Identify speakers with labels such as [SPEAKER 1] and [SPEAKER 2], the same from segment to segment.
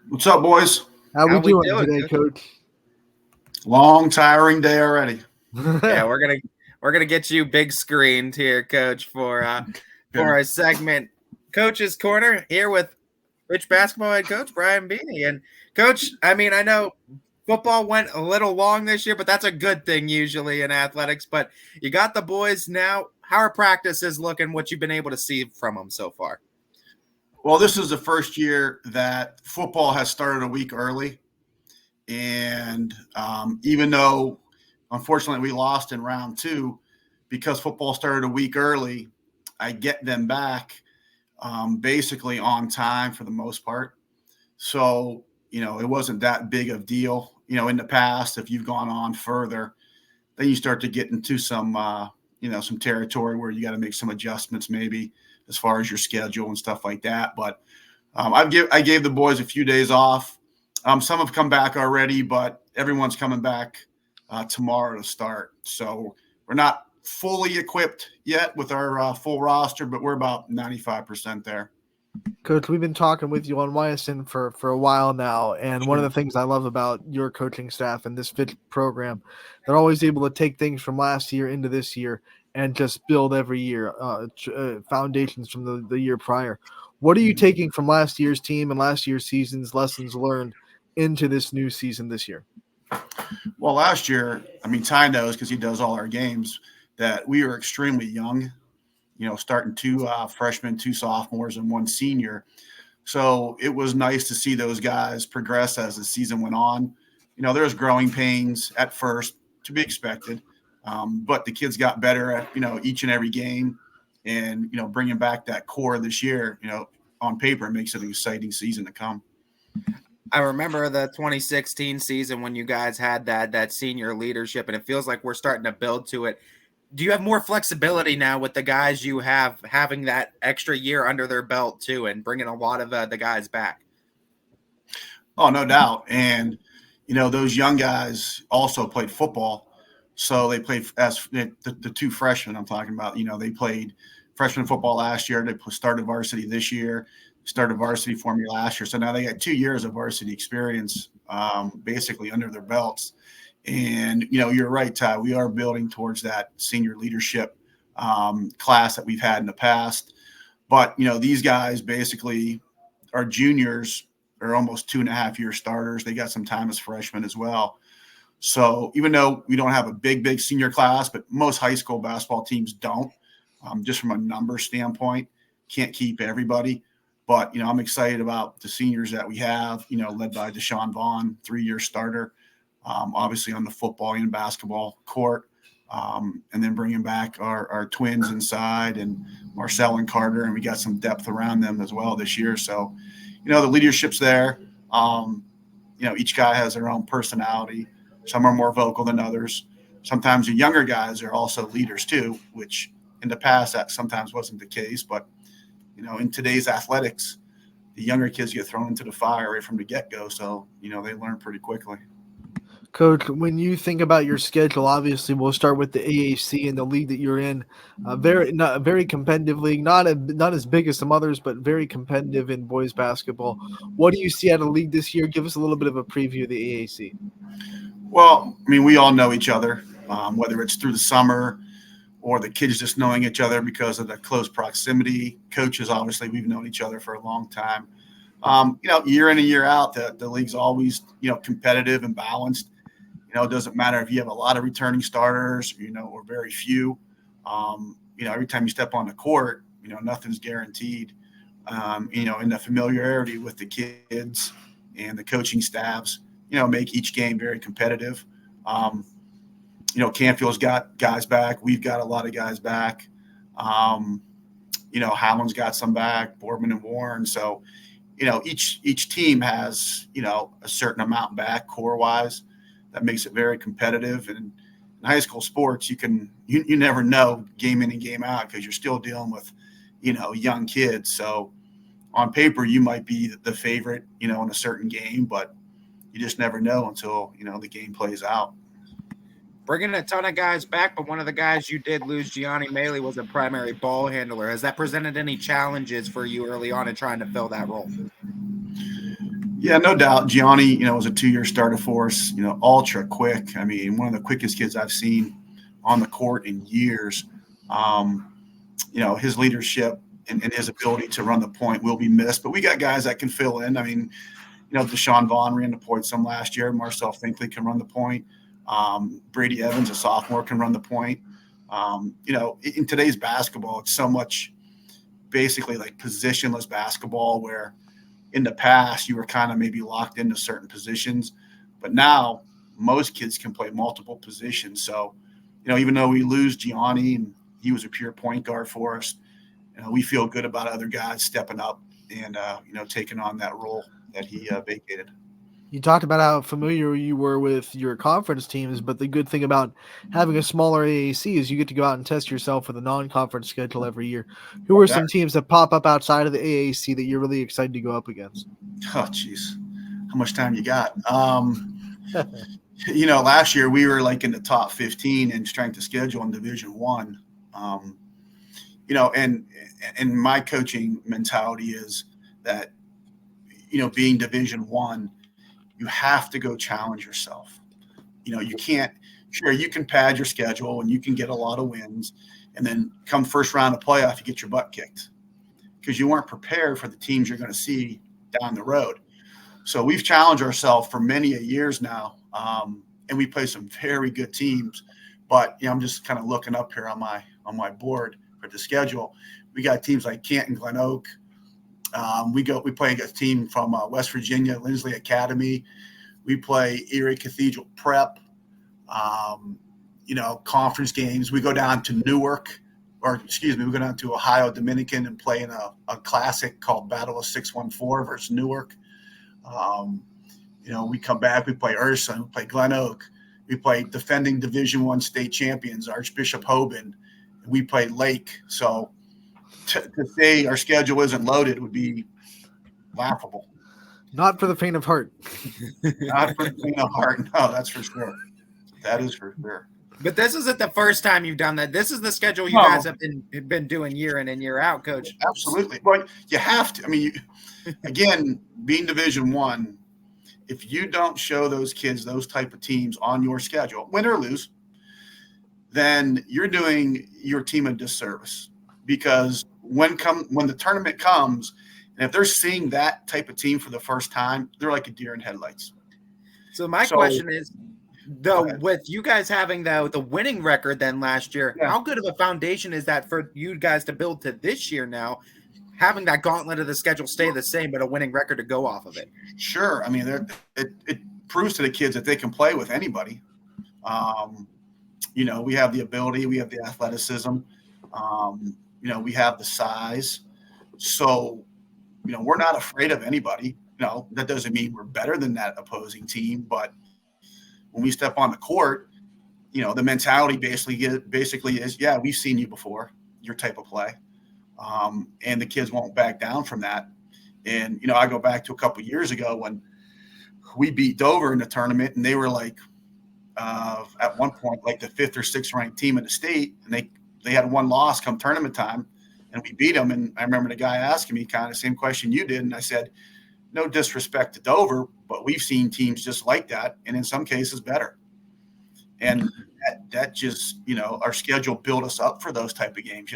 [SPEAKER 1] What's up, boys?
[SPEAKER 2] How we
[SPEAKER 3] How we
[SPEAKER 2] doing
[SPEAKER 3] doing,
[SPEAKER 2] today,
[SPEAKER 3] Coach?
[SPEAKER 2] Coach?
[SPEAKER 1] Long, tiring day already.
[SPEAKER 3] Yeah, we're gonna get you big screened here, Coach, for our segment, Coach's Corner, here with Fitch basketball head coach Brian Beany. And Coach, I mean, I know football went a little long this year, but that's a good thing usually in athletics. But you got the boys now. How are practices looking? What you've been able to see from them so far?
[SPEAKER 1] Well, this is the first year that football has started a week early. And even though, unfortunately, we lost in round two, because football started a week early, I get them back basically on time for the most part. So, it wasn't that big of a deal. In the past, if you've gone on further, then you start to get into some territory where you got to make some adjustments maybe as far as your schedule and stuff like that. But I gave the boys a few days off. Some have come back already, but everyone's coming back tomorrow to start. So we're not fully equipped yet with our full roster, but we're about 95% there.
[SPEAKER 2] Coach, we've been talking with you on YSN for a while now, and one of the things I love about your coaching staff and this Fitch program, they're always able to take things from last year into this year and just build every year foundations from the year prior. What are you taking from last year's team and last year's season's lessons learned into this new season this year?
[SPEAKER 1] Well, last year, Ty knows because he does all our games, that we were extremely young, starting two freshmen, two sophomores, and one senior. So it was nice to see those guys progress as the season went on. There was growing pains at first, to be expected, but the kids got better at each and every game, and bringing back that core this year, on paper, it makes it an exciting season to come.
[SPEAKER 3] I remember the 2016 season when you guys had that senior leadership, and it feels like we're starting to build to it. Do you have more flexibility now with the guys you have having that extra year under their belt too, and bringing a lot of the guys back?
[SPEAKER 1] Oh, no doubt. And those young guys also played football, so they played as the two freshmen I'm talking about. They played freshman football last year. They started varsity this year. Started varsity for me last year, so now they got 2 years of varsity experience, basically under their belts. And, you're right, Ty. We are building towards that senior leadership class that we've had in the past. But, these guys basically are juniors or almost 2.5-year starters. They got some time as freshmen as well. So even though we don't have a big senior class, but most high school basketball teams don't, just from a number standpoint, can't keep everybody. But, I'm excited about the seniors that we have, led by Deshaun Vaughn, 3-year starter. Obviously on the football and basketball court, and then bringing back our twins inside and Marcel and Carter, and we got some depth around them as well this year. So, the leadership's there. Each guy has their own personality. Some are more vocal than others. Sometimes the younger guys are also leaders too, which in the past that sometimes wasn't the case. But, in today's athletics, the younger kids get thrown into the fire right from the get-go. So, they learn pretty quickly.
[SPEAKER 2] Coach, when you think about your schedule, obviously we'll start with the AAC and the league that you're in. Very competitive league, not as big as some others, but very competitive in boys basketball. What do you see out of the league this year? Give us a little bit of a preview of the AAC.
[SPEAKER 1] Well, we all know each other, whether it's through the summer or the kids just knowing each other because of the close proximity. Coaches, obviously, we've known each other for a long time. Year in and year out, the league's always, competitive and balanced. It doesn't matter if you have a lot of returning starters, or very few. Every time you step on the court, nothing's guaranteed. And the familiarity with the kids and the coaching staffs, make each game very competitive. Canfield's got guys back. We've got a lot of guys back. Howland's got some back, Boardman and Warren. So, each team has, a certain amount back core-wise. That makes it very competitive. And in high school sports, you never know game in and game out because you're still dealing with, young kids. So on paper, you might be the favorite, in a certain game, but you just never know until, the game plays out.
[SPEAKER 3] Bringing a ton of guys back, but one of the guys you did lose, Giany, was a primary ball handler. Has that presented any challenges for you early on in trying to fill that role?
[SPEAKER 1] Yeah, no doubt. Giany, was a 2-year starter for us, ultra quick. I mean, one of the quickest kids I've seen on the court in years. His leadership and his ability to run the point will be missed, but we got guys that can fill in. I mean, Deshaun Vaughn ran the point some last year. Marcel Finkley can run the point. Brady Evans, a sophomore, can run the point. In today's basketball, it's so much basically like positionless basketball where in the past you were kind of maybe locked into certain positions, but now most kids can play multiple positions. So, even though we lose Giany and he was a pure point guard for us, we feel good about other guys stepping up and, taking on that role that he vacated.
[SPEAKER 2] You talked about how familiar you were with your conference teams, but the good thing about having a smaller AAC is you get to go out and test yourself with a non-conference schedule every year. Who are some teams that pop up outside of the AAC that you're really excited to go up against?
[SPEAKER 1] Oh, geez. How much time you got? Last year we were like in the top 15 in strength of schedule in Division I. And my coaching mentality is that, being Division I, you have to go challenge yourself. You can't, sure, you can pad your schedule and you can get a lot of wins. And then come first round of playoff, you get your butt kicked because you weren't prepared for the teams you're going to see down the road. So we've challenged ourselves for many years now. And we play some very good teams, but I'm just kind of looking up here on my board for the schedule. We got teams like Canton Glen Oak. We play a team from West Virginia, Lindsley Academy. We play Erie Cathedral Prep. Conference games. We go down to Newark, we go down to Ohio Dominican and play in a classic called Battle of 614 versus Newark. We come back, we play Ursa, we play Glen Oak. We play defending Division I state champions, Archbishop Hoban. We play Lake. So to say our schedule isn't loaded would be laughable.
[SPEAKER 2] Not for the faint of heart.
[SPEAKER 1] Not for the faint of heart. No, that's for sure. That is for sure.
[SPEAKER 3] But this isn't the first time you've done that. This is the schedule you guys have been doing year in and year out, Coach.
[SPEAKER 1] Absolutely. But you have to. I mean, again, being Division I, if you don't show those kids those type of teams on your schedule, win or lose, then you're doing your team a disservice. Because when the tournament comes, and if they're seeing that type of team for the first time, they're like a deer in headlights.
[SPEAKER 3] So my question is, though, with you guys having the winning record then last year, how good of a foundation is that for you guys to build to this year now, having that gauntlet of the schedule stay the same, but a winning record to go off of it?
[SPEAKER 1] Sure. I mean, it proves to the kids that they can play with anybody. We have the ability, we have the athleticism, we have the size. So, we're not afraid of anybody. That doesn't mean we're better than that opposing team, but when we step on the court, the mentality basically is, we've seen you before, your type of play. And the kids won't back down from that. And, I go back to a couple of years ago when we beat Dover in the tournament and they were like, at one point, like the 5th or 6th ranked team in the state, and they had one loss come tournament time and we beat them. And I remember the guy asking me kind of the same question you did. And I said, no disrespect to Dover, but we've seen teams just like that, and in some cases better. And that just, our schedule built us up for those type of games.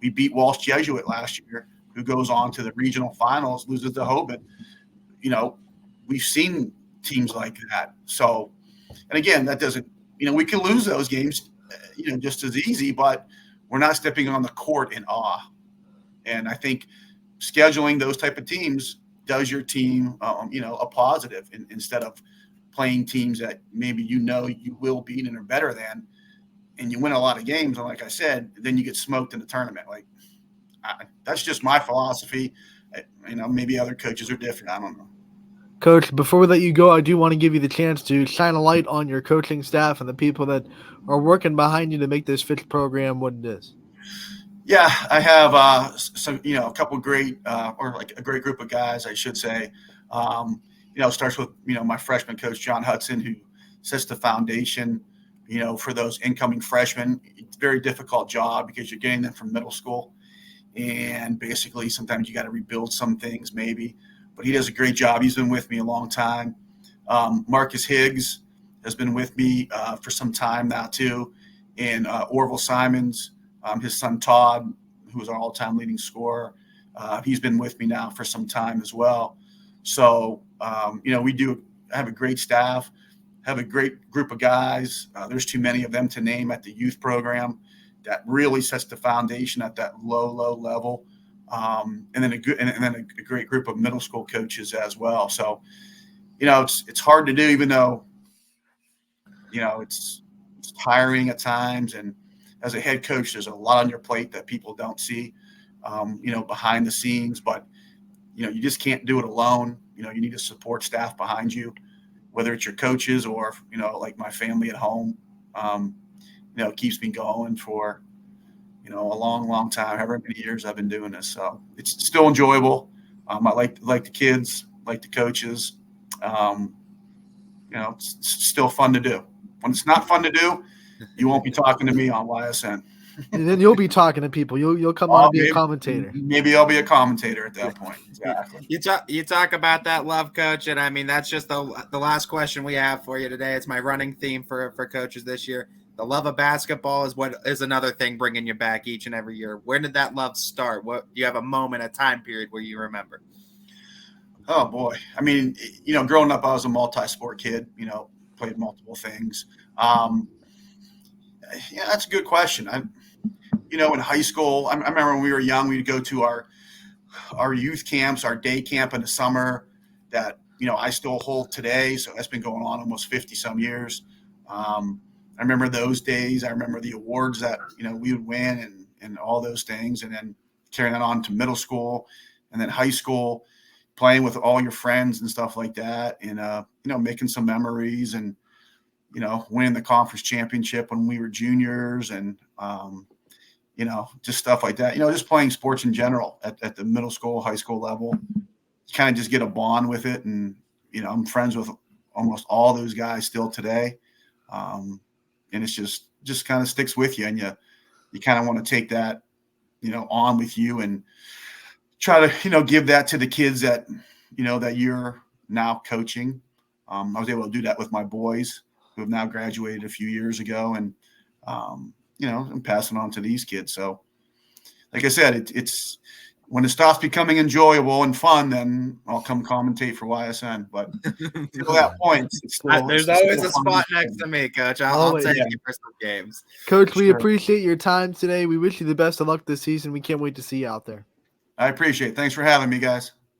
[SPEAKER 1] We beat Walsh Jesuit last year, who goes on to the regional finals, loses to Hoban. We've seen teams like that. So, and again, that doesn't, we can lose those games, just as easy, but we're not stepping on the court in awe. And I think scheduling those type of teams does your team, a positive instead of playing teams that maybe you will beat and are better than, and you win a lot of games. And like I said, then you get smoked in the tournament. That's just my philosophy. Maybe other coaches are different. I don't know.
[SPEAKER 2] Coach, before we let you go, I do want to give you the chance to shine a light on your coaching staff and the people that are working behind you to make this Fitch program what it is.
[SPEAKER 1] Yeah, I have a couple of great, or like a great group of guys, I should say. It starts with, my freshman coach, John Hudson, who sets the foundation, for those incoming freshmen. It's a very difficult job because you're getting them from middle school. And basically sometimes you got to rebuild some things maybe. but he does a great job. He's been with me a long time. Marcus Higgs has been with me for some time now too. And Orville Simons, his son Todd, who is our all-time leading scorer, he's been with me now for some time as well. So, we do have a great staff, have a great group of guys. There's too many of them to name at the youth program. That really sets the foundation at that low level. And then a great group of middle school coaches as well. So, it's hard to do, even though, it's tiring at times. And as a head coach, there's a lot on your plate that people don't see, behind the scenes. But, you just can't do it alone. You need a support staff behind you, whether it's your coaches or, like my family at home. It keeps me going for, a long time, however many years I've been doing this. So it's still enjoyable. I like the kids, like the coaches. It's still fun to do. When it's not fun to do, you won't be talking to me on YSN.
[SPEAKER 2] And then you'll be talking to people. You'll come on and be a commentator.
[SPEAKER 1] Maybe I'll be a commentator at that point. Exactly.
[SPEAKER 3] You talk about that love, Coach, and I mean that's just the last question we have for you today. It's my running theme for coaches this year. The love of basketball is another thing bringing you back each and every year. Where did that love start? What do you have a moment, a time period where you remember?
[SPEAKER 1] Oh boy, I mean, growing up, I was a multi-sport kid. Played multiple things. That's a good question. In high school, I remember when we were young, we'd go to our youth camps, our day camp in the summer that, I still hold today. So that's been going on almost 50 some years. I remember those days. I remember the awards that, we would win and all those things. And then carrying that on to middle school and then high school, playing with all your friends and stuff like that. And, making some memories and, winning the conference championship when we were juniors and, just stuff like that, just playing sports in general at the middle school, high school level, kind of just get a bond with it. And, I'm friends with almost all those guys still today. And it's just kind of sticks with you. And you kind of want to take that, on with you and try to, give that to the kids that, that you're now coaching. I was able to do that with my boys who have now graduated a few years ago and, and passing on to these kids. So like I said, it's when it stops becoming enjoyable and fun, then I'll come commentate for YSN. But until that point,
[SPEAKER 3] there's always a spot next to me, Coach. I'll take you for some games.
[SPEAKER 2] Coach, we appreciate your time today. We wish you the best of luck this season. We can't wait to see you out there.
[SPEAKER 1] I appreciate it. Thanks for having me, guys.